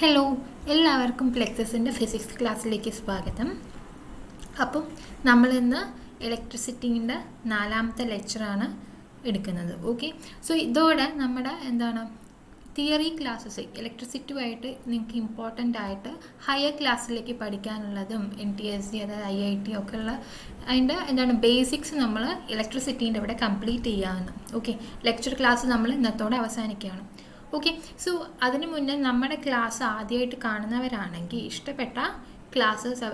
Hello, എല്ലാവർക്കും ഫ്ലെക്സസിൻ്റെ physics ക്ലാസ്സിലേക്ക് സ്വാഗതം. അപ്പം നമ്മളിന്ന് ഇലക്ട്രിസിറ്റീൻ്റെ 4ാമത്തെ ലെക്ചറാണ് എടുക്കുന്നത്. ഓക്കെ, സോ ഇതോടെ നമ്മുടെ തിയറി ക്ലാസ്സസ് ഇലക്ട്രിസിറ്റിയുമായിട്ട് നിങ്ങൾക്ക് ഇമ്പോർട്ടൻ്റ് ആയിട്ട് ഹയർ ക്ലാസ്സിലേക്ക് പഠിക്കാനുള്ളതും NTSC അതായത് IIT ഒക്കെ ഉള്ള അതിൻ്റെ ബേസിക്സ് നമ്മൾ ഇലക്ട്രിസിറ്റീൻ്റെ ഇവിടെ കംപ്ലീറ്റ് ചെയ്യാമെന്ന്. ഓക്കെ, ലെക്ചർ ക്ലാസ് നമ്മൾ ഇന്നത്തോടെ അവസാനിക്കുകയാണ്. ഓക്കെ, സോ അതിന് മുന്നേ നമ്മുടെ ക്ലാസ് ആദ്യമായിട്ട് കാണുന്നവരാണെങ്കിൽ ഇഷ്ടപ്പെട്ട ക്ലാസ്സസ്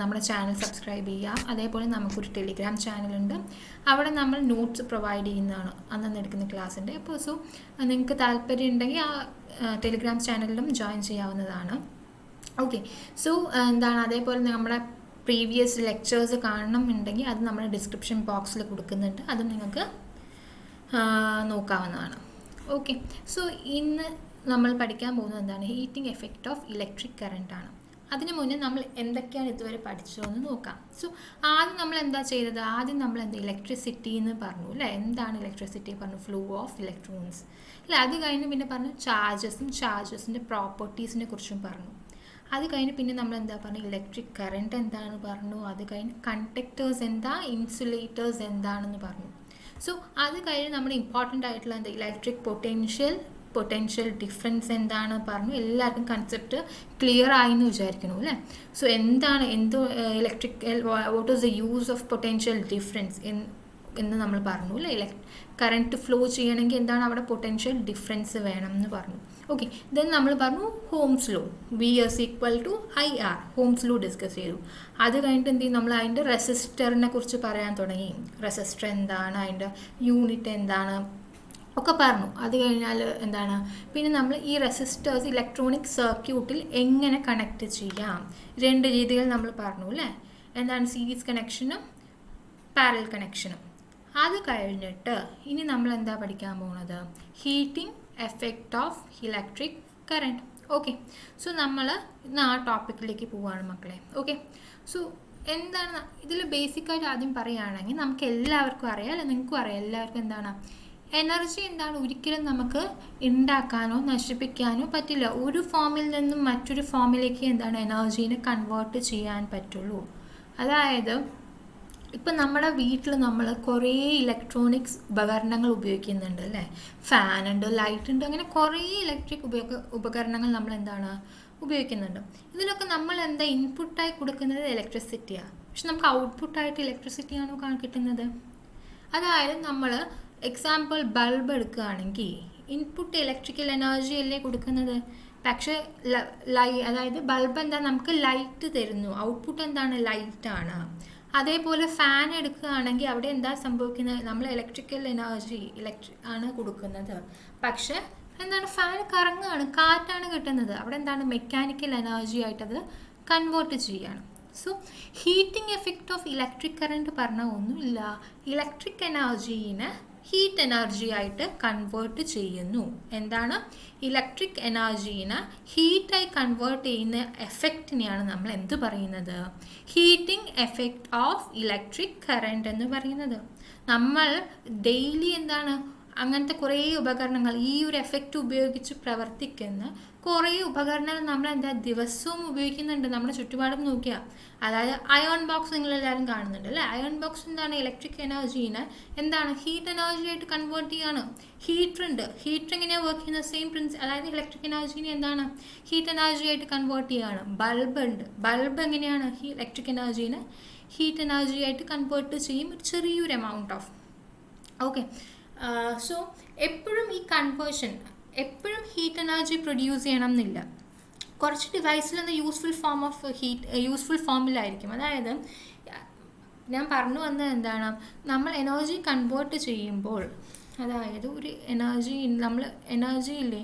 നമ്മുടെ ചാനൽ സബ്സ്ക്രൈബ് ചെയ്യുക. അതേപോലെ നമുക്കൊരു ടെലിഗ്രാം ചാനലുണ്ട്, അവിടെ നമ്മൾ നോട്ട്സ് പ്രൊവൈഡ് ചെയ്യുന്നതാണ് അന്നന്ന് എടുക്കുന്ന ക്ലാസ്സിൻ്റെ. അപ്പോൾ സോ നിങ്ങൾക്ക് താല്പര്യം ഉണ്ടെങ്കിൽ ആ ടെലിഗ്രാം ചാനലിലും ജോയിൻ ചെയ്യാവുന്നതാണ്. ഓക്കെ, സോ അതേപോലെ നമ്മുടെ പ്രീവിയസ് ലെക്ചേഴ്സ് കാണണമെന്നുണ്ടെങ്കിൽ അത് നമ്മുടെ ഡിസ്ക്രിപ്ഷൻ ബോക്സിൽ കൊടുക്കുന്നുണ്ട്, അത് നിങ്ങൾക്ക് നോക്കാവുന്നതാണ്. ഓക്കെ, സോ ഇന്ന് നമ്മൾ പഠിക്കാൻ പോകുന്നത് എന്താണ്? Heating effect of electric current ആണ്. അതിന് മുന്നേ നമ്മൾ എന്തൊക്കെയാണ് ഇതുവരെ പഠിച്ചതെന്ന് നോക്കാം. സോ ആദ്യം നമ്മൾ എന്താ ചെയ്തത്? ആദ്യം നമ്മൾ ഇലക്ട്രിസിറ്റി എന്ന് പറഞ്ഞു അല്ലേ? എന്താണ് ഇലക്ട്രിസിറ്റി പറഞ്ഞു? ഫ്ലോ ഓഫ് ഇലക്ട്രോൺസ് അല്ലേ? അത് കഴിഞ്ഞ് പിന്നെ പറഞ്ഞു ചാർജസിൻ്റെ പ്രോപ്പർട്ടീസിനെ കുറിച്ചും പറഞ്ഞു. അത് കഴിഞ്ഞ് പിന്നെ നമ്മൾ എന്താ പറഞ്ഞു? ഇലക്ട്രിക് കറണ്ട് എന്താണെന്ന് പറഞ്ഞു. അത് കഴിഞ്ഞ് കണ്ടക്ടേഴ്സ് എന്താ, ഇൻസുലേറ്റേഴ്സ് എന്താണെന്ന് പറഞ്ഞു. സോ അത് കഴിഞ്ഞ് നമ്മുടെ ഇമ്പോർട്ടൻ്റ് ആയിട്ടുള്ള ഇലക്ട്രിക് പൊട്ടൻഷ്യൽ ഡിഫറൻസ് എന്താണ് പറഞ്ഞു. എല്ലാവർക്കും കൺസെപ്റ്റ് ക്ലിയർ ആയി എന്ന് വിചാരിക്കുന്നു അല്ലേ? സോ എന്താണ് what is the use of potential difference എന്ന് നമ്മൾ പറഞ്ഞു അല്ലേ? കറണ്ട് ഫ്ലോ ചെയ്യണമെങ്കിൽ എന്താണ് അവിടെ പൊട്ടൻഷ്യൽ ഡിഫറൻസ് വേണം എന്ന് പറഞ്ഞു. ഓക്കെ, ദെൻ നമ്മൾ പറഞ്ഞു Ohm's law, V=IR, Ohm's law discuss ചെയ്തു. അത് കഴിഞ്ഞിട്ട് എന്ത് ചെയ്യും? നമ്മൾ അതിൻ്റെ റെസിസ്റ്ററിനെ കുറിച്ച് പറയാൻ തുടങ്ങി. റെസിസ്റ്റർ എന്താണ്, അതിൻ്റെ യൂണിറ്റ് എന്താണ് ഒക്കെ പറഞ്ഞു. അത് കഴിഞ്ഞാൽ പിന്നെ നമ്മൾ ഈ റെസിസ്റ്റേഴ്സ് ഇലക്ട്രോണിക് സർക്യൂട്ടിൽ എങ്ങനെ കണക്ട് ചെയ്യാം, 2 രീതികൾ നമ്മൾ പറഞ്ഞു അല്ലേ? സീരീസ് കണക്ഷനും പാരലൽ കണക്ഷനും. അത് കഴിഞ്ഞിട്ട് ഇനി നമ്മൾ എന്താ പഠിക്കാൻ പോകുന്നത്? Heating effect of electric current. Okay, so നമ്മൾ ഇന്ന് ആ ടോപ്പിക്കിലേക്ക് പോവുകയാണ് മക്കളെ. ഓക്കെ, സോ എന്താണ് ഇതിൽ ബേസിക്കായിട്ട് ആദ്യം പറയുകയാണെങ്കിൽ നമുക്ക് എല്ലാവർക്കും അറിയാം അല്ലെ? നിങ്ങൾക്കും അറിയാം എല്ലാവർക്കും എനർജി ഒരിക്കലും നമുക്ക് ഉണ്ടാക്കാനോ നശിപ്പിക്കാനോ പറ്റില്ല. ഒരു ഫോമിൽ നിന്നും മറ്റൊരു ഫോമിലേക്ക് എനർജീനെ കൺവേർട്ട് ചെയ്യാൻ പറ്റുള്ളൂ. അതായത് ഇപ്പം നമ്മുടെ വീട്ടിൽ നമ്മൾ കുറേ ഇലക്ട്രോണിക്സ് ഉപകരണങ്ങൾ ഉപയോഗിക്കുന്നുണ്ട് അല്ലേ? ഫാനുണ്ട്, ലൈറ്റ് ഉണ്ട്, അങ്ങനെ കുറേ ഇലക്ട്രിക് ഉപകരണങ്ങൾ നമ്മൾ ഉപയോഗിക്കുന്നുണ്ട്. ഇതിനൊക്കെ നമ്മൾ ഇൻപുട്ടായി കൊടുക്കുന്നത് ഇലക്ട്രിസിറ്റിയാണ്. പക്ഷെ നമുക്ക് ഔട്ട്പുട്ടായിട്ട് ഇലക്ട്രിസിറ്റിയാണോ കിട്ടുന്നത്? അതായത് നമ്മൾ എക്സാമ്പിൾ ബൾബ് എടുക്കുകയാണെങ്കിൽ ഇൻപുട്ട് ഇലക്ട്രിക്കൽ എനർജി അല്ലേ കൊടുക്കുന്നത്? പക്ഷേ അതായത് ബൾബ് നമുക്ക് ലൈറ്റ് തരുന്നു, ഔട്ട്പുട്ട് ലൈറ്റാണ്. അതേപോലെ ഫാൻ എടുക്കുകയാണെങ്കിൽ അവിടെ എന്താ സംഭവിക്കുന്നത്? നമ്മൾ ഇലക്ട്രിക്കൽ എനർജി ആണ് കൊടുക്കുന്നത്, പക്ഷെ ഫാൻ കറങ്ങുകയാണ്, കാറ്റാണ് കിട്ടുന്നത്. അവിടെ മെക്കാനിക്കൽ എനർജി ആയിട്ടത് കൺവേർട്ട് ചെയ്യുകയാണ്. So heating effect of electric current പറഞ്ഞാൽ ഒന്നുമില്ല, ഇലക്ട്രിക് എനർജീനെ ഹീറ്റ് എനർജി ആയിട്ട് കൺവേർട്ട് ചെയ്യുന്നു. ഇലക്ട്രിക് എനർജീനെ ഹീറ്റായി കൺവേർട്ട് ചെയ്യുന്ന എഫക്റ്റിനെയാണ് നമ്മൾ എന്ത് പറയുന്നത്? Heating effect of electric current എന്ന് പറയുന്നത്. നമ്മൾ ഡെയിലി അങ്ങനത്തെ കുറേ ഉപകരണങ്ങൾ, ഈ ഒരു എഫക്റ്റ് ഉപയോഗിച്ച് പ്രവർത്തിക്കുന്ന കുറേ ഉപകരണങ്ങൾ നമ്മൾ ദിവസവും ഉപയോഗിക്കുന്നുണ്ട്. നമ്മുടെ ചുറ്റുപാടും നോക്കിയാൽ, അതായത് അയൺ ബോക്സ് നിങ്ങളെല്ലാവരും കാണുന്നുണ്ട് അല്ലേ? അയൺ ബോക്സ് ഇലക്ട്രിക് എനർജീനെ ഹീറ്റ് എനർജി ആയിട്ട് കൺവേർട്ട് ചെയ്യാണ്. ഹീറ്റർ ഉണ്ട്, ഹീറ്റർ എങ്ങനെയാണ് വർക്ക് ചെയ്യുന്നത്? സെയിം പ്രിൻസിപ്പിൾ, അതായത് ഇലക്ട്രിക് എനർജീനെ ഹീറ്റ് എനർജി ആയിട്ട് കൺവേർട്ട് ചെയ്യുകയാണ്. ബൾബ് ഉണ്ട്, ബൾബ് എങ്ങനെയാണ് ഇലക്ട്രിക് എനർജീനെ ഹീറ്റ് എനർജി ആയിട്ട് കൺവേർട്ട് ചെയ്യും, ഒരു ചെറിയൊരു എമൗണ്ട് ഓഫ്. ഓക്കെ, സോ എപ്പോഴും ഈ കൺവേർഷൻ എപ്പോഴും ഹീറ്റ് എനർജി പ്രൊഡ്യൂസ് ചെയ്യണം എന്നില്ല. കുറച്ച് ഡിവൈസിൽ യൂസ്ഫുൾ ഫോമിലായിരിക്കും. അതായത് ഞാൻ പറഞ്ഞു വന്നത് നമ്മൾ എനർജി കൺവേർട്ട് ചെയ്യുമ്പോൾ, അതായത് ഒരു എനർജി നമ്മൾ എനർജി ഇല്ലേ,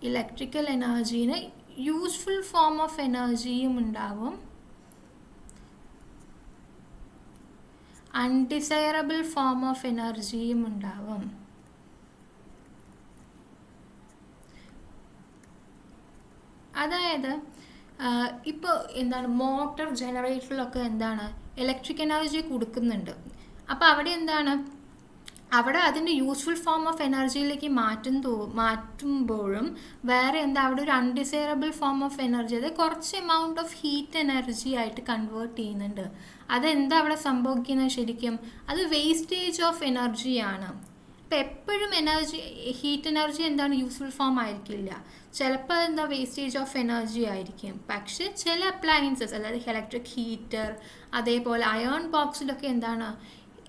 ഇലക്ട്രിക്കൽ എനർജീന് യൂസ്ഫുൾ ഫോം ഓഫ് എനർജിയും ഉണ്ടാവും, അൺഡിസൈറബിൾ ഫോം ഓഫ് എനർജിയും ഉണ്ടാവും. അതായത് ഇപ്പോൾ മോട്ടോർ ജനറേറ്ററിലൊക്കെ ഇലക്ട്രിക് എനർജി കൊടുക്കുന്നുണ്ട്. അപ്പോൾ അവിടെ അവിടെ അതിൻ്റെ യൂസ്ഫുൾ ഫോം ഓഫ് എനർജിയിലേക്ക് മാറ്റുമ്പോഴും വേറെ എന്താ അവിടെ ഒരു അൺഡിസൈറബിൾ ഫോം ഓഫ് എനർജി, അത് കുറച്ച് എമൗണ്ട് ഓഫ് ഹീറ്റ് എനർജി ആയിട്ട് കൺവേർട്ട് ചെയ്യുന്നുണ്ട്. അതെന്താ അവിടെ സംഭവിക്കുന്നത് ശരിക്കും? അത് വേസ്റ്റേജ് ഓഫ് എനർജിയാണ്. ഇപ്പം എപ്പോഴും ഹീറ്റ് എനർജി എന്താണ് യൂസ്ഫുൾ ഫോം ആയിരിക്കില്ല, ചിലപ്പോൾ അതെന്താ വേസ്റ്റേജ് ഓഫ് എനർജി ആയിരിക്കും. പക്ഷെ ചില അപ്ലയൻസസ്, അതായത് ഇലക്ട്രിക് ഹീറ്റർ, അതേപോലെ അയൺ ബോക്സിലൊക്കെ എന്താണ്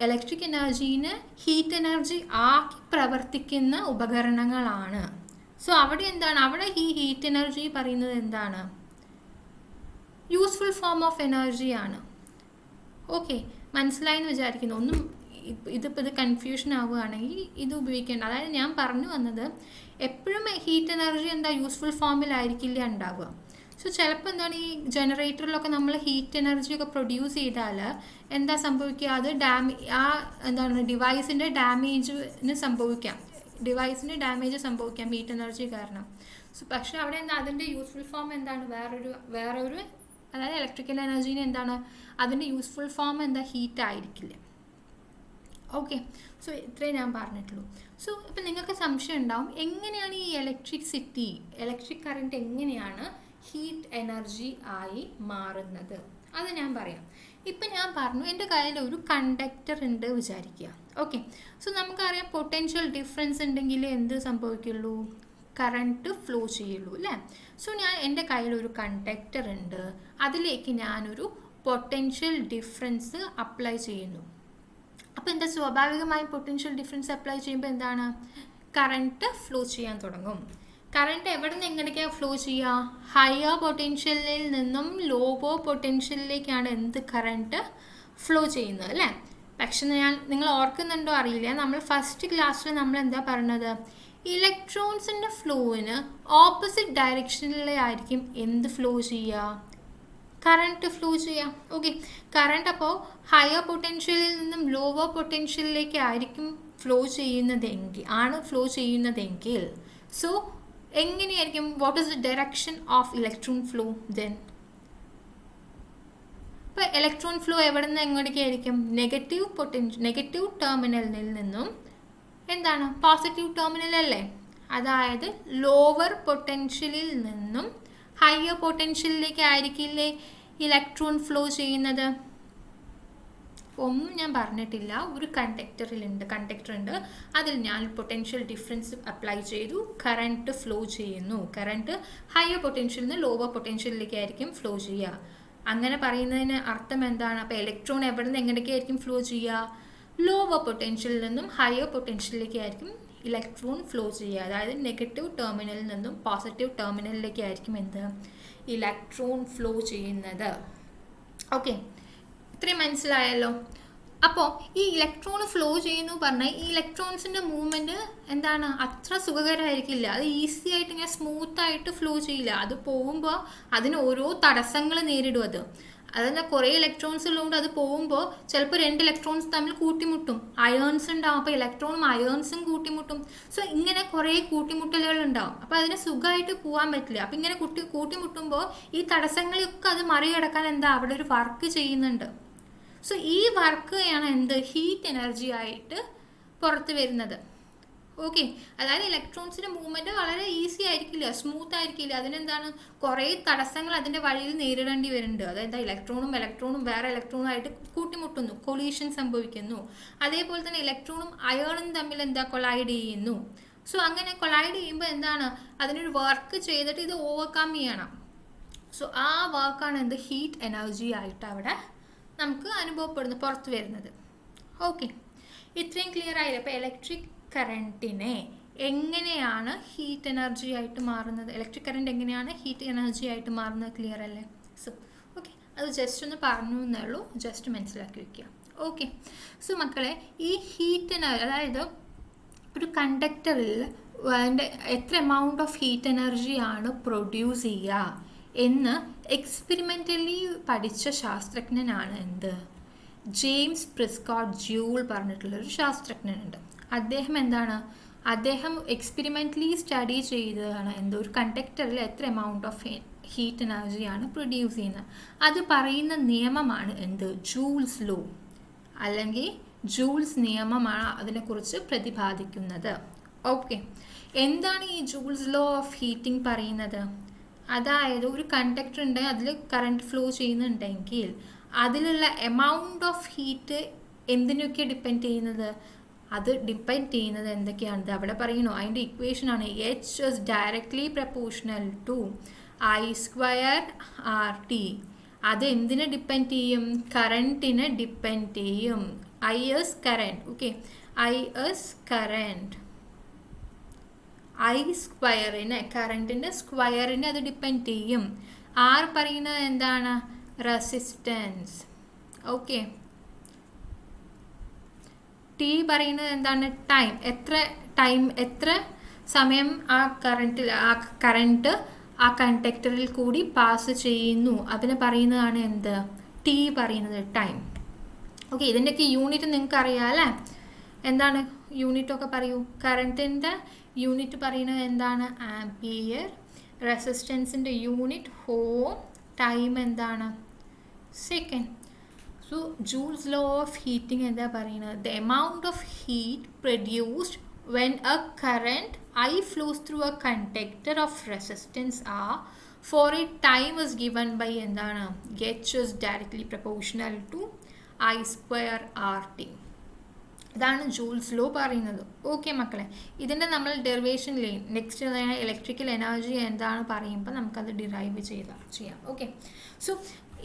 ഇലക്ട്രിക് എനർജീനെ ഹീറ്റ് എനർജി ആക്കി പ്രവർത്തിക്കുന്ന ഉപകരണങ്ങളാണ്. സോ അവിടെ എന്താണ്, അവിടെ ഈ ഹീറ്റ് എനർജി പറയുന്നത് എന്താണ്, യൂസ്ഫുൾ ഫോം ഓഫ് എനർജിയാണ്. ഓക്കെ, മനസ്സിലായെന്ന് വിചാരിക്കുന്നു. ഒന്നും ഇതിപ്പോൾ ഇത് കൺഫ്യൂഷൻ ആവുകയാണെങ്കിൽ ഇത് ഉപയോഗിക്കേണ്ട. അതായത് ഞാൻ പറഞ്ഞു വന്നത് എപ്പോഴും ഹീറ്റ് എനർജി എന്താ യൂസ്ഫുൾ ഫോമിലായിരിക്കില്ല ഉണ്ടാവുക. സോ ചിലപ്പോൾ എന്താണ് ഈ ജനറേറ്ററിലൊക്കെ നമ്മൾ ഹീറ്റ് എനർജിയൊക്കെ പ്രൊഡ്യൂസ് ചെയ്താൽ എന്താ സംഭവിക്കുക, അത് എന്താണ് ഡിവൈസിൻ്റെ ഡാമേജ് സംഭവിക്കാം ഹീറ്റ് എനർജി കാരണം. സോ പക്ഷേ അവിടെ എന്താ അതിൻ്റെ യൂസ്ഫുൾ ഫോം എന്താണ്, വേറൊരു അതായത് ഇലക്ട്രിക്കൽ എനർജീനെ എന്താണ് അതിൻ്റെ യൂസ്ഫുൾ ഫോം എന്താ ഹീറ്റ് ആയിരിക്കില്ല. ഓക്കെ, സോ ഇത്രയും ഞാൻ പറഞ്ഞിട്ടുള്ളൂ. സോ ഇപ്പം നിങ്ങൾക്ക് സംശയം ഉണ്ടാവും, എങ്ങനെയാണ് ഈ ഇലക്ട്രിക് കറണ്ട് എങ്ങനെയാണ് ഹീറ്റ് എനർജി ആയി മാറുന്നത്? അത് ഞാൻ പറയാം. ഇപ്പം ഞാൻ പറഞ്ഞു എൻ്റെ കയ്യിൽ ഒരു കണ്ടക്ടർ ഉണ്ട് വിചാരിക്കുക. ഓക്കെ, സോ നമുക്കറിയാം പൊട്ടൻഷ്യൽ ഡിഫറൻസ് ഉണ്ടെങ്കിൽ എന്ത് സംഭവിക്കുള്ളൂ, കറണ്ട് ഫ്ലോ ചെയ്യുള്ളൂ അല്ലേ. സോ എൻ്റെ കയ്യിൽ ഒരു കണ്ടക്ടർ ഉണ്ട്, അതിലേക്ക് ഞാനൊരു പൊട്ടൻഷ്യൽ ഡിഫറൻസ് അപ്ലൈ ചെയ്യുന്നു. അപ്പോൾ എന്താ, സ്വാഭാവികമായും പൊട്ടൻഷ്യൽ ഡിഫറൻസ് അപ്ലൈ ചെയ്യുമ്പോൾ എന്താണ്, കറണ്ട് ഫ്ലോ ചെയ്യാൻ തുടങ്ങും. കറണ്ട് എവിടെ നിന്ന് എങ്ങനെയൊക്കെയാണ് ഫ്ലോ ചെയ്യുക, ഹയർ പൊട്ടൻഷ്യലിൽ നിന്നും ലോവർ പൊട്ടൻഷ്യലിലേക്കാണ് എന്ത് കറണ്ട് ഫ്ലോ ചെയ്യുന്നത് അല്ലേ. പക്ഷെ നിങ്ങൾ ഓർക്കുന്നുണ്ടോ അറിയില്ല, നമ്മൾ ഫസ്റ്റ് ക്ലാസ്സിൽ നമ്മൾ എന്താ പറഞ്ഞത്, ഇലക്ട്രോൺസിൻ്റെ ഫ്ലോവിന് ഓപ്പോസിറ്റ് ഡയറക്ഷനിലായിരിക്കും എന്ത് ഫ്ലോ ചെയ്യുക, കറണ്ട് ഫ്ലോ ചെയ്യാം. ഓക്കെ, കറണ്ട് അപ്പോൾ ഹയർ പൊട്ടൻഷ്യലിൽ നിന്നും ലോവർ പൊട്ടൻഷ്യലിലേക്ക് ആയിരിക്കും ഫ്ലോ ചെയ്യുന്നതെങ്കിൽ സോ എങ്ങനെയായിരിക്കും, what is the direction of electron flow then? ഇപ്പോൾ ഇലക്ട്രോൺ ഫ്ലോ എവിടെ നിന്ന് എങ്ങോട്ടേക്കായിരിക്കും, നെഗറ്റീവ് ടെർമിനലിൽ നിന്നും എന്താണ് പോസിറ്റീവ് ടെർമിനൽ അല്ലേ. അതായത് ലോവർ പൊട്ടൻഷ്യലിൽ നിന്നും ഹയർ പൊട്ടൻഷ്യലിലേക്ക് ആയിരിക്കില്ലേ ഇലക്ട്രോൺ ഫ്ലോ ചെയ്യുന്നത്. ഒന്നും ഞാൻ പറഞ്ഞിട്ടില്ല, ഒരു കണ്ടക്ടർ ഉണ്ട്, അതിൽ ഞാൻ പൊട്ടൻഷ്യൽ ഡിഫറൻസ് അപ്ലൈ ചെയ്തു, കറണ്ട് ഫ്ലോ ചെയ്യുന്നു. കറണ്ട് ഹയർ പൊട്ടൻഷ്യലിൽ നിന്ന് ലോവർ പൊട്ടൻഷ്യലിലേക്ക് ആയിരിക്കും ഫ്ലോ ചെയ്യുക. അങ്ങനെ പറയുന്നതിന് അർത്ഥം എന്താണ്, അപ്പോൾ ഇലക്ട്രോൺ എവിടെ നിന്ന് എങ്ങനെയൊക്കെയായിരിക്കും ഫ്ലോ ചെയ്യുക, ലോവർ പൊട്ടൻഷ്യലിൽ നിന്നും ഹയർ പൊട്ടൻഷ്യലിലേക്ക് ആയിരിക്കും ഇലക്ട്രോൺ ഫ്ലോ ചെയ്യുക. അതായത് നെഗറ്റീവ് ടെർമിനലിൽ നിന്നും പോസിറ്റീവ് ടെർമിനലിലേക്ക് ആയിരിക്കും എന്ത്, ഇലക്ട്രോൺ ഫ്ലോ ചെയ്യുന്നത്. ഓക്കെ, ഇത്രയും മനസ്സിലായല്ലോ. അപ്പോൾ ഈ ഇലക്ട്രോൺ ഫ്ലോ ചെയ്യുന്നു പറഞ്ഞാൽ ഈ ഇലക്ട്രോൺസിൻ്റെ മൂവ്മെൻറ്റ് എന്താണ്, അത്ര സുഖകരമായിരിക്കില്ല. അത് ഈസി ആയിട്ട് ഇങ്ങനെ സ്മൂത്തായിട്ട് ഫ്ലോ ചെയ്യില്ല. അത് പോകുമ്പോൾ അതിന് ഓരോ തടസ്സങ്ങൾ നേരിടും. അതെന്നാൽ കുറേ ഇലക്ട്രോൺസ് ഉള്ളതുകൊണ്ട് അത് പോകുമ്പോൾ ചിലപ്പോൾ 2 ഇലക്ട്രോൺസ് തമ്മിൽ കൂട്ടിമുട്ടും, അയേൺസ് ഉണ്ടാവും, അപ്പോൾ ഇലക്ട്രോണും അയേൺസും കൂട്ടിമുട്ടും. സോ ഇങ്ങനെ കുറേ കൂട്ടിമുട്ടലുകൾ ഉണ്ടാവും. അപ്പോൾ അതിന് സുഖമായിട്ട് പോകാൻ പറ്റില്ല. അപ്പോൾ ഇങ്ങനെ കൂട്ടിമുട്ടുമ്പോൾ ഈ തടസ്സങ്ങളൊക്കെ അത് മറികടക്കാൻ എന്താ അവിടെ ഒരു വർക്ക് ചെയ്യുന്നുണ്ട്. സോ ഈ വർക്കാണ് എന്ത്, ഹീറ്റ് എനർജി ആയിട്ട് പുറത്ത് വരുന്നത്. ഓക്കെ, അതായത് ഇലക്ട്രോൺസിൻ്റെ മൂവ്മെൻറ്റ് വളരെ ഈസി ആയിരിക്കില്ല, സ്മൂത്ത് ആയിരിക്കില്ല. അതിനെന്താണ് കുറേ തടസ്സങ്ങൾ അതിൻ്റെ വഴിയിൽ നേരിടേണ്ടി വരുന്നുണ്ട്. അതായത് ഇലക്ട്രോണും വേറെ ഇലക്ട്രോണുമായിട്ട് കൂട്ടിമുട്ടുന്നു, കൊളീഷൻ സംഭവിക്കുന്നു. അതേപോലെ തന്നെ ഇലക്ട്രോണും അയേണും തമ്മിൽ കൊളൈഡ് ചെയ്യുന്നു. സോ അങ്ങനെ കൊളൈഡ് ചെയ്യുമ്പോൾ എന്താണ്, അതിനൊരു വർക്ക് ചെയ്തിട്ട് ഇത് ഓവർകം ചെയ്യണം. സോ ആ വർക്കാണ് ഹീറ്റ് എനർജി ആയിട്ട് അവിടെ നമുക്ക് പുറത്ത് വരുന്നത്. ഓക്കെ, ഇത്രയും ക്ലിയർ ആയില്ല. അപ്പോൾ ഇലക്ട്രിക് കറണ്ടിനെ എങ്ങനെയാണ് ഹീറ്റ് എനർജി ആയിട്ട് മാറുന്നത്, ഇലക്ട്രിക് കറണ്ട് എങ്ങനെയാണ് ഹീറ്റ് എനർജി ആയിട്ട് മാറുന്നത്, ക്ലിയർ അല്ലേ? സോ ഓക്കെ, അത് ജസ്റ്റ് ഒന്ന് പറഞ്ഞു എന്നേ ഉള്ളൂ, ജസ്റ്റ് മനസ്സിലാക്കി വയ്ക്കുക. ഓക്കെ, സോ മക്കളെ, ഈ ഹീറ്റ് എനർജി അതായത് ഒരു കണ്ടക്ടറിൽ അതിൻ്റെ എത്ര എമൗണ്ട് ഓഫ് ഹീറ്റ് എനർജിയാണ് പ്രൊഡ്യൂസ് ചെയ്യുക എന്ന് എക്സ്പെരിമെൻ്റലി പഠിച്ച ശാസ്ത്രജ്ഞനാണ് ജെയിംസ് പ്രിസ്കോട്ട് ജൂൾ പറഞ്ഞിട്ടുള്ളൊരു ശാസ്ത്രജ്ഞനുണ്ട്. അദ്ദേഹം എക്സ്പെരിമെൻ്റലി സ്റ്റഡി ചെയ്തതാണ് ഒരു കണ്ടക്ടറിൽ എത്ര എമൗണ്ട് ഓഫ് ഹീറ്റ് എനർജിയാണ് പ്രൊഡ്യൂസ് ചെയ്യുന്നത്. അത് പറയുന്ന നിയമമാണ് ജൂൾസ് ലോ അല്ലെങ്കിൽ ജൂൾസ് നിയമമാണ് അതിനെക്കുറിച്ച് പ്രതിപാദിക്കുന്നത്. ഓക്കെ, എന്താണ് ഈ ജൂൾസ് ലോ ഓഫ് ഹീറ്റിംഗ് പറയുന്നത്? അതായത് ഒരു കണ്ടക്ടർ ഉണ്ട്, അതിൽ കറണ്ട് ഫ്ലോ ചെയ്യുന്നുണ്ടെങ്കിൽ അതിലുള്ള എമൗണ്ട് ഓഫ് ഹീറ്റ് എന്തിനൊക്കെ ഡിപ്പെൻഡ് ചെയ്യുന്നത്? അത് ഡിപ്പെൻഡ് ചെയ്യുന്നത് എന്തൊക്കെയാണ് അവിടെ പറയുന്നു. അതിൻ്റെ ഇക്വേഷനാണ് H is directly proportional to I²RT. അത് എന്തിനെ ഡിപ്പെൻഡ് ചെയ്യും? കറണ്ടിനെ ഡിപ്പെൻഡ് ചെയ്യും. I is current. Okay, I is current. I²നെ, കറണ്ടിൻ്റെ സ്ക്വയറിനെ അത് ഡിപ്പെൻഡ് ചെയ്യും. R പറയുന്നത് എന്താണ്? റെസിസ്റ്റൻസ്. ഓക്കെ, ടി പറയുന്നത് എന്താണ്? ടൈം. എത്ര സമയം ആ കറണ്ട് ആ കണ്ടക്ടറിൽ കൂടി പാസ് ചെയ്യുന്നു അതിനെ പറയുന്നതാണ് എന്ത്? ടി പറയുന്നത് ടൈം. ഓക്കെ, ഇതിൻ്റെയൊക്കെ യൂണിറ്റ് നിങ്ങൾക്ക് അറിയാം അല്ലേ? എന്താണ് യൂണിറ്റൊക്കെ പറയൂ. കറണ്ടിൻ്റെ യൂണിറ്റ് പറയുന്നത് എന്താണ്? ആംപിയർ. റെസിസ്റ്റൻസിൻ്റെ യൂണിറ്റ് ഓം. ടൈം എന്താണ്? Second. So Joule's law of heating എന്താ പറയുന്നത്? The amount of heat produced when a current I flows through a conductor of resistance R for a time is given by എന്താണ്? H is directly proportional to I²RT. ഇതാണ് Joule's law പറയുന്നത്. Okay മക്കളെ, ഇതിൻ്റെ നമ്മൾ ഡെറിവേഷനിൽ next electrical energy എന്താണ് പറയുമ്പോൾ നമുക്കത് derive ചെയ്യാം. ഓക്കെ, സോ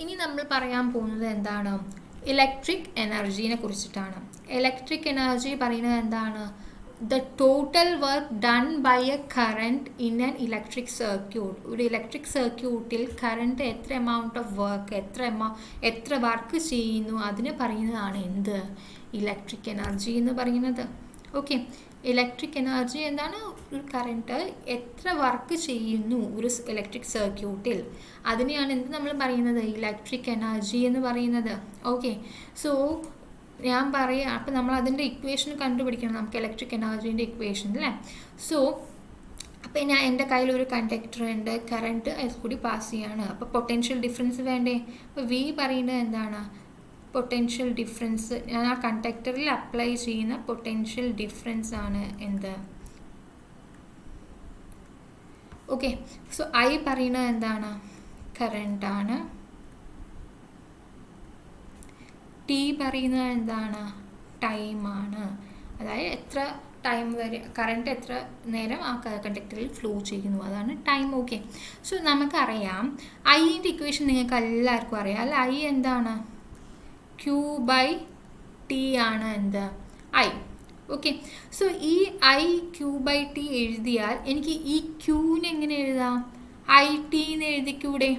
ഇനി നമ്മൾ പറയാൻ പോകുന്നത് എന്താണ്? ഇലക്ട്രിക് എനർജീനെ കുറിച്ചിട്ടാണ്. ഇലക്ട്രിക് എനർജി പറയുന്നത് എന്താണ്? the total work done by a current in an electric circuit. ഒരു ഇലക്ട്രിക് സർക്യൂട്ടിൽ കറണ്ട് എത്ര എമൗണ്ട് ഓഫ് വർക്ക്, എത്ര വർക്ക് ചെയ്യുന്നു അതിനെ പറയുന്നതാണ് എന്ത്? ഇലക്ട്രിക് എനർജി എന്ന് പറയുന്നത്. ഓക്കെ, ഇലക്ട്രിക് എനർജി എന്താണ്? ഒരു കറണ്ട് എത്ര വർക്ക് ചെയ്യുന്നു ഒരു ഇലക്ട്രിക് സർക്യൂട്ടിൽ, അതിനെയാണ് എന്ത് നമ്മൾ പറയുന്നത്? ഇലക്ട്രിക് എനർജി എന്ന് പറയുന്നത്. ഓക്കെ, സോ ഞാൻ പറയാം. അപ്പം നമ്മൾ അതിൻ്റെ ഇക്വേഷൻ കണ്ടുപിടിക്കണം നമുക്ക്, ഇലക്ട്രിക് എനർജീൻ്റെ ഇക്വേഷൻ അല്ലേ? സോ അപ്പം എൻ്റെ കയ്യിലൊരു കണ്ടക്ടർ ഉണ്ട്, കറണ്ട് അതിൽ കൂടി പാസ് ചെയ്യാണ്. അപ്പോൾ പൊട്ടൻഷ്യൽ ഡിഫറൻസ് വേണ്ടേ? അപ്പോൾ വി പറയുന്നത് എന്താണ്? Potential difference. ഞാൻ ആ കണ്ടക്ടറിൽ അപ്ലൈ ചെയ്യുന്ന പൊട്ടൻഷ്യൽ ഡിഫറൻസ് ആണ് എന്ത്? ഓക്കെ, സോ ഐ പറയുന്നത് എന്താണ്? കറണ്ടാണ്. ടി പറയുന്നത് എന്താണ്? ടൈമാണ്. അതായത് എത്ര ടൈം വരെ കറണ്ട് എത്ര നേരം ആ കണ്ടക്ടറിൽ ഫ്ലോ ചെയ്യുന്നു, അതാണ് ടൈം. ഓക്കെ, സോ നമുക്കറിയാം ഐൻ്റെ ഇക്വേഷൻ നിങ്ങൾക്ക് എല്ലാവർക്കും അറിയാം അല്ല? ഐ എന്താണ്? Q/T ആണ് എന്ത്? ഐ. ഓക്കെ, സോ ഈ I/Q/T എഴുതിയാൽ എനിക്ക് ഈ ക്യൂവിനെ എങ്ങനെ എഴുതാം? IT എന്ന് എഴുതിക്കൂടെ?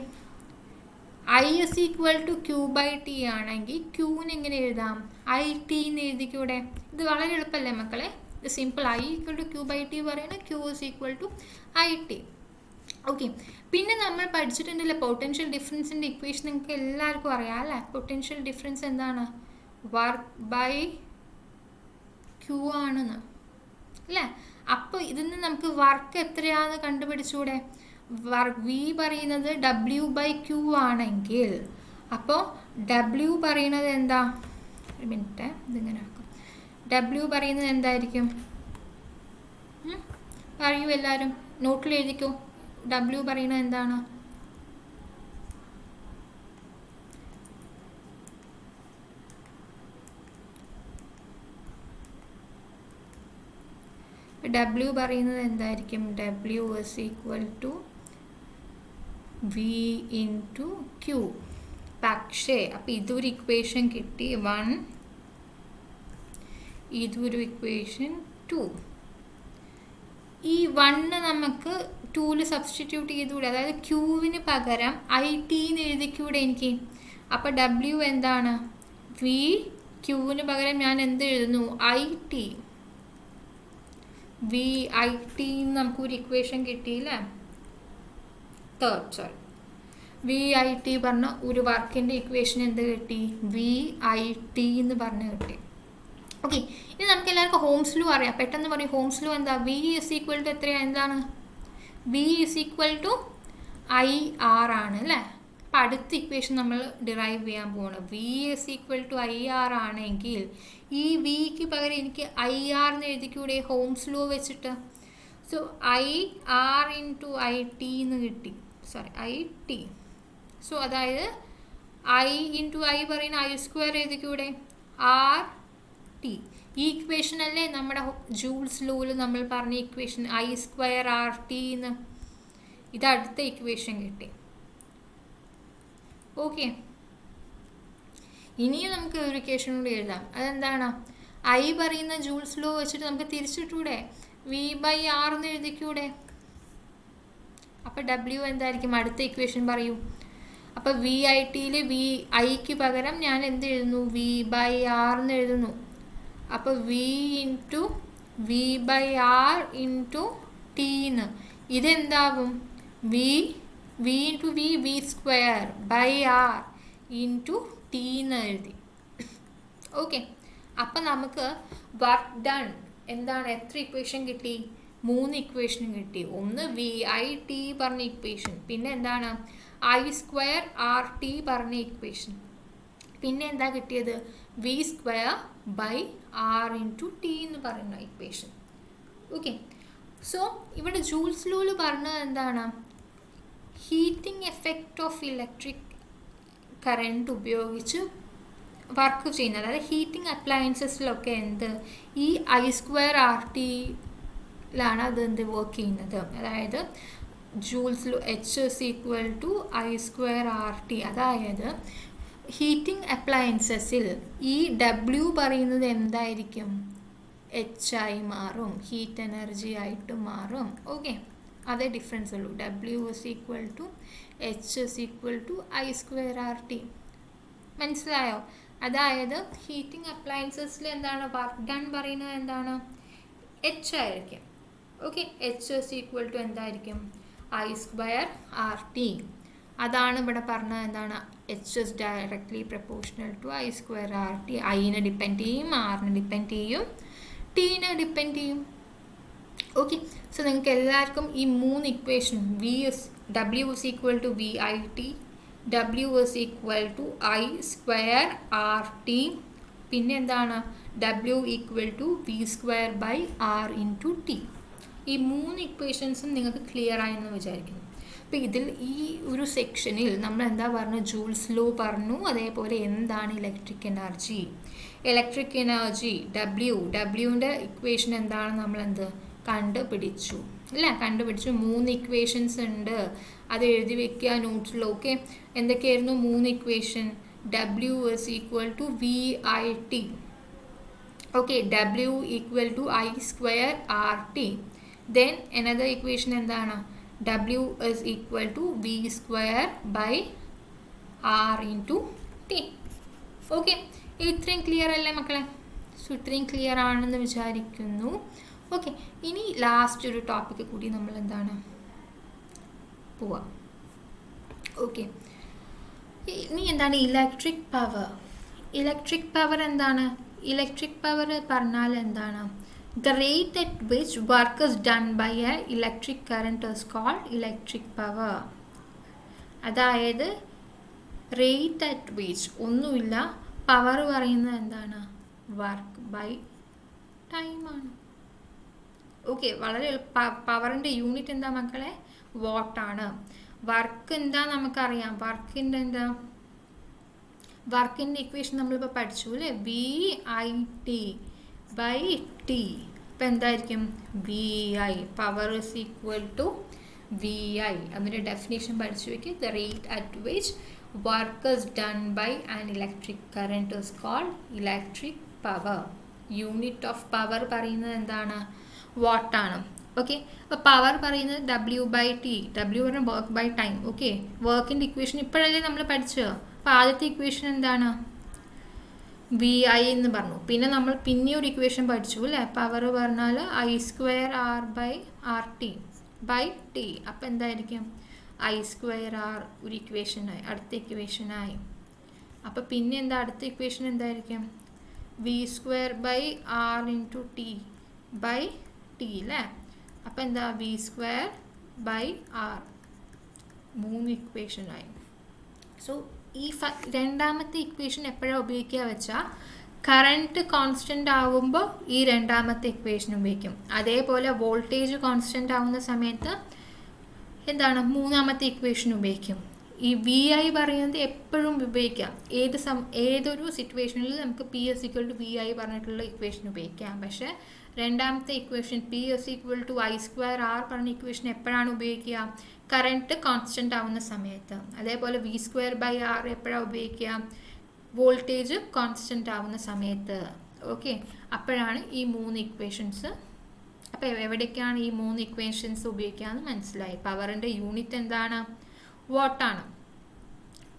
I is equal to Q/T ആണെങ്കിൽ ക്യൂവിന് എങ്ങനെ എഴുതാം? IT എന്ന് എഴുതിക്കൂടെ? ഇത് വളരെ എളുപ്പമല്ലേ മക്കളെ? ഇത് simple. I equal to Q/T പറയുന്നത് Q is equal to IT. Okay, പിന്നെ നമ്മൾ പഠിച്ചിട്ടുണ്ടല്ലോ പൊട്ടൻഷ്യൽ ഡിഫറൻസിൻ്റെ ഇക്വേഷൻ നിങ്ങൾക്ക് എല്ലാവർക്കും അറിയാം അല്ലേ? പൊട്ടൻഷ്യൽ ഡിഫറൻസ് എന്താണ്? വർക്ക് ബൈ ക്യൂ ആണെന്ന് അല്ലേ? അപ്പോൾ ഇതിന് നമുക്ക് വർക്ക് എത്രയാണെന്ന് കണ്ടുപിടിച്ചൂടെ? വി പറയുന്നത് W/Q ആണെങ്കിൽ അപ്പോൾ W പറയുന്നത് എന്താ? ഒരു മിനിറ്റ്, ഇതിങ്ങനെ ആക്കാം. W പറയുന്നത് എന്തായിരിക്കും? പറയൂ എല്ലാവരും, നോട്ടിൽ എഴുതിക്കോ. W പറയുന്നത് എന്താണ്? W പറയുന്നത് എന്തായിരിക്കും? W is equal to V into Q. പക്ഷേ അപ്പം ഇതൊരു ഇക്വേഷൻ കിട്ടി 1, ഇതൊരു ഇക്വേഷൻ 2. ഈ 1 നമുക്ക് 2ൽ സബ്സ്റ്റിറ്റ്യൂട്ട് ചെയ്തുകൂടെ? അതായത് ക്യൂവിന് പകരം IT എന്ന് എഴുതിക്കൂടെ എനിക്ക്? അപ്പം W എന്താണ്? V. ക്യൂവിന് പകരം ഞാൻ എന്ത് എഴുതുന്നു? IT. VIT നമുക്കൊരു ഇക്വേഷൻ കിട്ടിയില്ലേ? VIT പറഞ്ഞ ഒരു വർക്കിൻ്റെ ഇക്വേഷൻ എന്ത് കിട്ടി? VIT എന്ന് പറഞ്ഞ് കിട്ടി. ഓക്കെ, ഇനി നമുക്ക് എല്ലാവർക്കും ഹോംസ് ലോ അറിയാം. പെട്ടെന്ന് പറയും ഹോംസ് ലോ എന്താ? V is equal to എത്രയാണ്? എന്താണ്? V is equal to IR ആണ് അല്ലേ? അപ്പോൾ അടുത്ത ഇക്വേഷൻ നമ്മൾ ഡിറൈവ് ചെയ്യാൻ പോകണം. V is equal to I R ആണെങ്കിൽ ഈ വിക്ക് പകരം എനിക്ക് ഐ ആർ എന്ന് എഴുതിക്കൂടെ ഹോംസ് ലോ വെച്ചിട്ട്. So I R into I T എന്ന് കിട്ടി, സോറി ഐ ടി. സോ അതായത് ഐ ഇൻറ്റു ഐ പറയുന്ന ഐ സ്ക്വയർ എഴുതിക്കൂടെ ആർ ടി. ഈ ഇക്വേഷൻ അല്ലേ നമ്മുടെ ജൂൾസ് ലോയിൽ നമ്മൾ പറഞ്ഞ equation I square R T എന്ന്. ഇത് അടുത്ത ഇക്വേഷൻ കിട്ടി. ഓക്കെ, ഇനിയും നമുക്ക് ഒരു ഇക്വേഷൻ കൂടി എഴുതാം. അതെന്താണ്? ഐ പറയുന്ന ജൂൾസ് ലോ വെച്ചിട്ട് നമുക്ക് തിരിച്ചിട്ടൂടെ വി ബൈ ആർ എന്ന് എഴുതിക്കൂടെ. അപ്പോൾ ഡബ്ല്യു എന്തായിരിക്കും? അടുത്ത ഇക്വേഷൻ പറയൂ. അപ്പോൾ വി ഐ ടിയിൽ വി ഐക്ക് പകരം ഞാൻ എന്ത് എഴുതുന്നു? വി ബൈ ആർ എന്ന് എഴുതുന്നു. അപ്പോൾ V into V by R into T എന്ന്. ഇതെന്താവും? V into V square by R into T എന്ന് എഴുതി. ഓക്കെ, അപ്പം നമുക്ക് വർക്ക് ഡൺ എന്താണ്? എത്ര ഇക്വേഷൻ കിട്ടി? 3 ഇക്വേഷൻ കിട്ടി. ഒന്ന് വി ഐ ടി പറഞ്ഞ ഇക്വേഷൻ, പിന്നെ എന്താണ് ഐ സ്ക്വയർ ആർ ടി പറഞ്ഞ ഇക്വേഷൻ, പിന്നെ എന്താ കിട്ടിയത്? V square by R into T എന്ന് പറയുന്ന ഇക്വേഷൻ. ഓക്കെ, സോ ഇവിടെ ജൂൾസ് ലോയിൽ പറഞ്ഞത് എന്താണ്? Heating effect of electric current ഉപയോഗിച്ച് വർക്ക് ചെയ്യുന്നത്, അതായത് ഹീറ്റിംഗ് അപ്ലയൻസസിലൊക്കെ എന്ത് ഈ ഐ സ്ക്വയർ ആർ ടിയിലാണ് അത് എന്ത് വർക്ക് ചെയ്യുന്നത്. അതായത് Joule's law H is equal to I square R T. അതായത് ഹീറ്റിംഗ് അപ്ലയൻസസിൽ ഈ ഡബ്ല്യു പറയുന്നത് എന്തായിരിക്കും? എച്ച് ആയി മാറും, ഹീറ്റ് എനർജി ആയിട്ട് മാറും. ഓക്കെ, അതേ ഡിഫറൻസ് ഉള്ളൂ. W is equal to H is equal to I square R T. മനസ്സിലായോ? അതായത് ഹീറ്റിംഗ് അപ്ലയൻസസിൽ എന്താണ് വർക്ക് ഡൺ പറയുന്നത്? എന്താണ്? എച്ച് ആയിരിക്കും. Okay, H is equal to എന്തായിരിക്കും? I square R T. അതാണ് ഇവിടെ പറഞ്ഞത്. എന്താണ്? H is directly proportional to I square R T. ഐനെ ഡിപ്പെൻഡ് ചെയ്യും, ആറിനെ ഡിപ്പെൻഡ് ചെയ്യും, ടീനെ ഡിപ്പെൻഡ് ചെയ്യും. ഓക്കെ, സോ നിങ്ങൾക്ക് എല്ലാവർക്കും ഈ 3 equation W is equal to V I T, W is equal to I square R T, പിന്നെ എന്താണ് W equal to V square by R into T. ഈ 3 ഇക്വേഷൻസും നിങ്ങൾക്ക് ക്ലിയർ ആയെന്ന് വിചാരിക്കുന്നു. അപ്പോൾ ഇതിൽ ഈ ഒരു സെക്ഷനിൽ നമ്മൾ എന്താ പറഞ്ഞു? ജൂൾസ് ലോ പറഞ്ഞു, അതേപോലെ എന്താണ് ഇലക്ട്രിക് എനർജി. ഇലക്ട്രിക് എനർജി ഡബ്ല്യുവിൻ്റെ ഇക്വേഷൻ എന്താണെന്ന് നമ്മളെന്ത് കണ്ടുപിടിച്ചു അല്ലേ? കണ്ടുപിടിച്ചു. 3 ഇക്വേഷൻസ് ഉണ്ട്, അത് എഴുതി വെക്കുക നോട്ട്സിൽ. ഓക്കെ, എന്തൊക്കെയായിരുന്നു 3 equation? W is equal to V I T. Okay, W equal to I square R T. Then another equation എന്താണ്? W is equal to V square by R into T. Okay, ഇത്രയും clear അല്ലേ മക്കളെ? So ഇത്രയും clear ആണെന്ന് വിചാരിക്കുന്നു. Okay, ഇനി last ഒരു topic കൂടി നമ്മൾ എന്താണ് പോവാം. ഓക്കെ, ഇനി എന്താണ് ഇലക്ട്രിക് പവർ? ഇലക്ട്രിക് പവർ എന്താണ്? ഇലക്ട്രിക് പവർ പറഞ്ഞാൽ എന്താണ്? The rate at which work is done by an electric current is called electric power. അതായത് റേറ്റ് അറ്റ് വിച്ച് ഒന്നുമില്ല, പവർ പറയുന്നത് എന്താണ്? വർക്ക് ബൈ ടൈമാണ്. ഓക്കെ, വളരെ പവറിൻ്റെ യൂണിറ്റ് എന്താ മക്കളെ? വാട്ടാണ്. വർക്ക് എന്താ നമുക്കറിയാം. വർക്കിൻ്റെ ഇക്വേഷൻ നമ്മളിപ്പോൾ പഠിച്ചു അല്ലേ? V I T by T. ഇപ്പം എന്തായിരിക്കും? V I power is equal to V I. അതിൻ്റെ ഡെഫിനേഷൻ പഠിച്ചു വയ്ക്കുക. The rate at which work is done by an electric current is called electric power. Unit of power പറയുന്നത് എന്താണ്? വാട്ടാണ്. Okay, അപ്പോൾ power പറയുന്നത് ഡബ്ല്യു ബൈ ടി. ഡബ്ല്യു പറഞ്ഞാൽ work by time. Okay, വർക്കിൻ്റെ ഇക്വേഷൻ ഇപ്പോഴല്ലേ നമ്മൾ പഠിച്ചത്. അപ്പോൾ ആദ്യത്തെ ഇക്വേഷൻ എന്താണ്? വി ഐ എന്ന് പറഞ്ഞു. പിന്നെ നമ്മൾ പിന്നെ ഒരു ഇക്വേഷൻ പഠിച്ചു അല്ലേ? പവർ പറഞ്ഞാൽ I square R by R T by T. അപ്പോൾ എന്തായിരിക്കും? ഐ സ്ക്വയർ ആർ ഒരു ഇക്വേഷനായി, അടുത്ത ഇക്വേഷനായി. അപ്പോൾ പിന്നെ എന്താ അടുത്ത ഇക്വേഷൻ എന്തായിരിക്കും? V square by R into T by T അല്ലേ? അപ്പോൾ എന്താ? V square by R. 3 ഇക്വേഷനായി. സോ ഈ രണ്ടാമത്തെ ഇക്വേഷൻ എപ്പോഴാണ് ഉപയോഗിക്കുക വെച്ചാൽ കറണ്ട് കോൺസ്റ്റൻ്റ് ആവുമ്പോൾ ഈ രണ്ടാമത്തെ ഇക്വേഷൻ ഉപയോഗിക്കും. അതേപോലെ വോൾട്ടേജ് കോൺസ്റ്റൻ്റ് ആവുന്ന സമയത്ത് എന്താണ് മൂന്നാമത്തെ ഇക്വേഷൻ ഉപയോഗിക്കും. ഈ വി ഐ പറയുന്നത് എപ്പോഴും ഉപയോഗിക്കാം. ഏതൊരു സിറ്റുവേഷനിൽ നമുക്ക് P is equal to V I പറഞ്ഞിട്ടുള്ള ഇക്വേഷൻ ഉപയോഗിക്കാം. പക്ഷേ രണ്ടാമത്തെ equation P is equal to I square R പറഞ്ഞ ഇക്വേഷൻ എപ്പോഴാണ് ഉപയോഗിക്കുക? കറണ്ട് കോൺസ്റ്റൻ്റ് ആവുന്ന സമയത്ത്. അതേപോലെ വി സ്ക്വയർ ബൈ ആർ എപ്പോഴാണ് ഉപയോഗിക്കുക? വോൾട്ടേജ് കോൺസ്റ്റൻ്റ് ആവുന്ന സമയത്ത്. ഓക്കെ, അപ്പോഴാണ് ഈ മൂന്ന് ഇക്വേഷൻസ്. അപ്പോൾ എവിടേക്കാണ് ഈ മൂന്ന് ഇക്വേഷൻസ് ഉപയോഗിക്കാമെന്ന് മനസ്സിലായി. പവറിൻ്റെ യൂണിറ്റ് എന്താണ്? വാട്ടാണ്.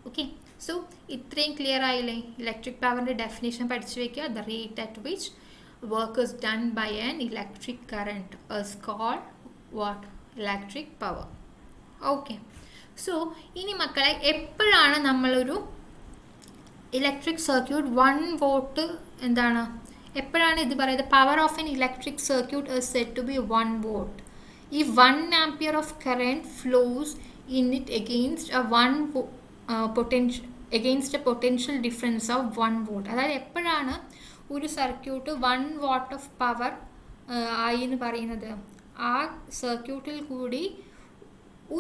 ഓക്കെ, സോ ഇത്രയും ക്ലിയർ ആയില്ലേ? ഇലക്ട്രിക് പവറിൻ്റെ ഡെഫിനേഷൻ പഠിച്ചു വയ്ക്കുക. The rate at which work is done by an electric current is called what? Electric power. Okay, so ഇനി മക്കളെ എപ്പോഴാണ് നമ്മളൊരു ഇലക്ട്രിക് സർക്യൂട്ട് 1 വോൾട്ട് എന്താണ് എപ്പോഴാണ് ഇത് പറയുന്നത്? Power of an electric circuit is said to be 1 volt if 1 ampere of current flows in it against a potential difference of 1 volt. അതായത് എപ്പോഴാണ് ഒരു സർക്യൂട്ട് 1 വാട്ട് ഓഫ് പവർ ആയി എന്ന് പറയുന്നത്? ആ സർക്യൂട്ടിൽ കൂടി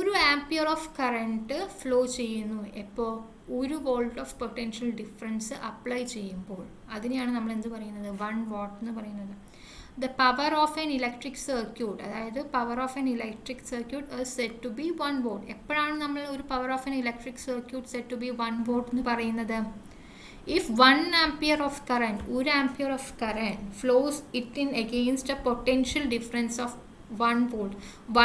1 ആംപിയർ ഓഫ് കറണ്ട് ഫ്ലോ ചെയ്യുന്നു. എപ്പോൾ? 1 volt of potential difference apply ചെയ്യുമ്പോൾ. അതിനെയാണ് നമ്മൾ എന്ത് പറയുന്നത്? 1 വാട്ട് എന്ന് പറയുന്നത്. The power of an electric circuit, അതായത് power of an electric circuit is said to be 1 volt. എപ്പോഴാണ് നമ്മൾ ഒരു power of an electric circuit said to be 1 volt എന്ന് പറയുന്നത്? If 1 ampere of current, 1 ampere of current flows it in against a potential difference of 1 volt.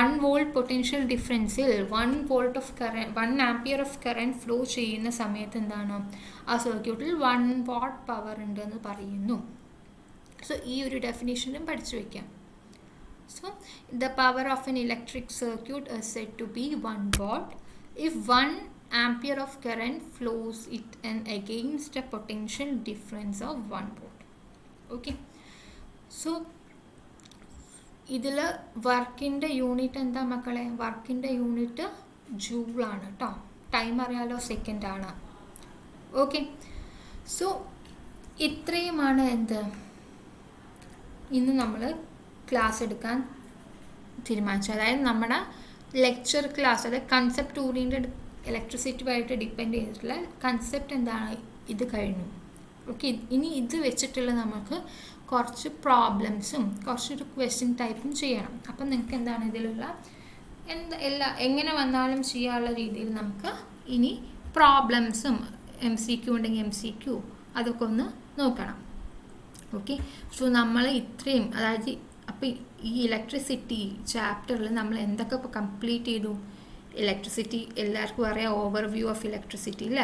1 volt potential difference-ൽ 1 volt of current, 1 ampere of current flow ചെയ്യുന്ന സമയത്ത് എന്താണ്? ആ സർക്യൂട്ടിൽ 1 watt power ഉണ്ടെന്ന് പറയുന്നു. So ഈ ഒരു ഡെഫിനേഷനും പഠിച്ചു വയ്ക്കാം. So the power of an electric circuit is said to be 1 watt if 1 ampere of current flows it and against a potential difference of 1 volt. Okay, so ഇതിൽ വർക്കിൻ്റെ യൂണിറ്റ് എന്താ മക്കളെ? വർക്കിൻ്റെ യൂണിറ്റ് ജൂളാണ് കേട്ടോ. ടൈം അറിയാലോ, സെക്കൻഡാണ്. ഓക്കെ, സോ ഇത്രയുമാണ് എന്ത് ഇന്ന് നമ്മൾ ക്ലാസ് എടുക്കാൻ തീരുമാനിച്ചത്. അതായത് നമ്മുടെ ലെക്ചർ ക്ലാസ്, അതായത് കൺസെപ്റ്റ് ഓറിയൻറ്റഡ് ഇലക്ട്രിസിറ്റിയുമായിട്ട് ഡിപ്പെൻഡ് ചെയ്തിട്ടുള്ള കൺസെപ്റ്റ് എന്താണ്? ഇത് കഴിഞ്ഞു. ഓക്കെ, ഇനി ഇത് വെച്ചിട്ടുള്ള നമുക്ക് കുറച്ച് പ്രോബ്ലംസും കുറച്ചൊരു ക്വസ്റ്റ്യൻ ടൈപ്പും ചെയ്യണം. അപ്പം നിങ്ങൾക്ക് എന്താണ് ഇതിലുള്ള എങ്ങനെ വന്നാലും ചെയ്യാനുള്ള രീതിയിൽ നമുക്ക് ഇനി പ്രോബ്ലംസും MCQ ഉണ്ടെങ്കിൽ MCQ അതൊക്കെ ഒന്ന് നോക്കണം. ഓക്കെ, സോ നമ്മൾ ഇത്രയും, അതായത് അപ്പോൾ ഈ ഇലക്ട്രിസിറ്റി ചാപ്റ്ററിൽ നമ്മൾ എന്തൊക്കെ ഇപ്പോൾ കംപ്ലീറ്റ് ചെയ്തു? ഇലക്ട്രിസിറ്റി എല്ലാവർക്കും അറിയാം, ഓവർവ്യൂ ഓഫ് ഇലക്ട്രിസിറ്റി ഇല്ല.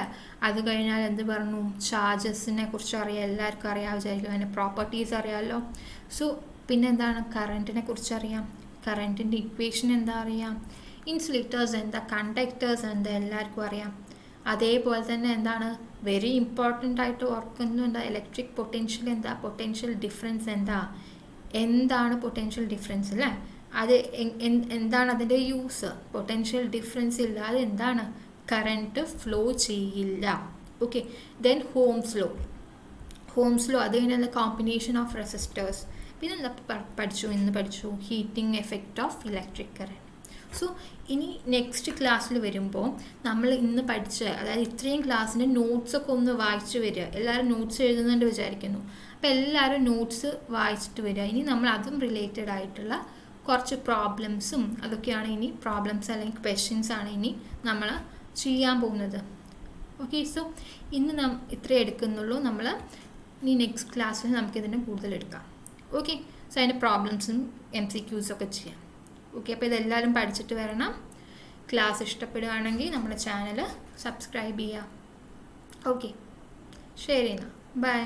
അത് കഴിഞ്ഞാൽ എന്ത് പറഞ്ഞു? ചാർജസിനെ കുറിച്ച് അറിയാം, എല്ലാവർക്കും അറിയാം വിചാരിക്കും. അതിൻ്റെ പ്രോപ്പർട്ടീസ് അറിയാമല്ലോ. സോ പിന്നെ എന്താണ്? കറണ്ടിനെ കുറിച്ച് അറിയാം, കറണ്ടിൻ്റെ ഇക്വേഷൻ എന്താ അറിയാം, ഇൻസുലേറ്റേഴ്സ് എന്താ, കണ്ടക്ടേഴ്സ് എന്താ എല്ലാവർക്കും അറിയാം. അതേപോലെ തന്നെ എന്താണ് വെരി ഇമ്പോർട്ടൻ്റ് ആയിട്ട് ഓർക്കുന്നുണ്ട്, ഇലക്ട്രിക് പൊട്ടൻഷ്യൽ എന്താ, പൊട്ടൻഷ്യൽ ഡിഫറൻസ് എന്താ, എന്താണ് പൊട്ടൻഷ്യൽ ഡിഫറൻസ് അല്ലേ? അത് എന്താണ് അതിൻ്റെ യൂസ്? പൊട്ടൻഷ്യൽ ഡിഫറൻസ് ഇല്ലാതെ എന്താണ് കറണ്ട് ഫ്ലോ ചെയ്യില്ല. ഓക്കെ, ദെൻ ഹോംസ് ലോ അത് കഴിഞ്ഞാൽ കോമ്പിനേഷൻ ഓഫ് റെസിസ്റ്റേഴ്സ്. പിന്നെ എന്താ പഠിച്ചു heating effect of electric current. So ഇനി നെക്സ്റ്റ് ക്ലാസ്സിൽ വരുമ്പോൾ നമ്മൾ ഇന്ന് പഠിച്ച, അതായത് ഇത്രയും ക്ലാസ്സിൻ്റെ നോട്ട്സൊക്കെ ഒന്ന് വായിച്ച് വരിക. എല്ലാവരും നോട്ട്സ് എഴുതുന്നുണ്ട് വിചാരിക്കുന്നു. അപ്പോൾ എല്ലാവരും നോട്ട്സ് വായിച്ചിട്ട് വരിക. ഇനി നമ്മൾ അതും റിലേറ്റഡ് ആയിട്ടുള്ള കുറച്ച് പ്രോബ്ലംസും അതൊക്കെയാണ് ഇനി പ്രോബ്ലംസ് അല്ലെങ്കിൽ ക്വസ്റ്റ്യൻസ് ആണ് ഇനി നമ്മൾ ചെയ്യാൻ പോകുന്നത്. ഓക്കെ, സോ ഇന്ന് ഇത്രേ എടുക്കുന്നുള്ളൂ. നമ്മൾ ഇനി നെക്സ്റ്റ് ക്ലാസ്സിൽ നമുക്കിതിനെ കൂടുതൽ എടുക്കാം. ഓക്കെ, സോ അതിൻ്റെ പ്രോബ്ലംസും MCQs ഒക്കെ ചെയ്യാം. ഓക്കെ, അപ്പോൾ ഇതെല്ലാവരും പഠിച്ചിട്ട് വരണം. ക്ലാസ് ഇഷ്ടപ്പെടുകയാണെങ്കിൽ നമ്മുടെ ചാനൽ സബ്സ്ക്രൈബ് ചെയ്യുക. ഓക്കെ, ശരി എന്നാൽ ബൈ.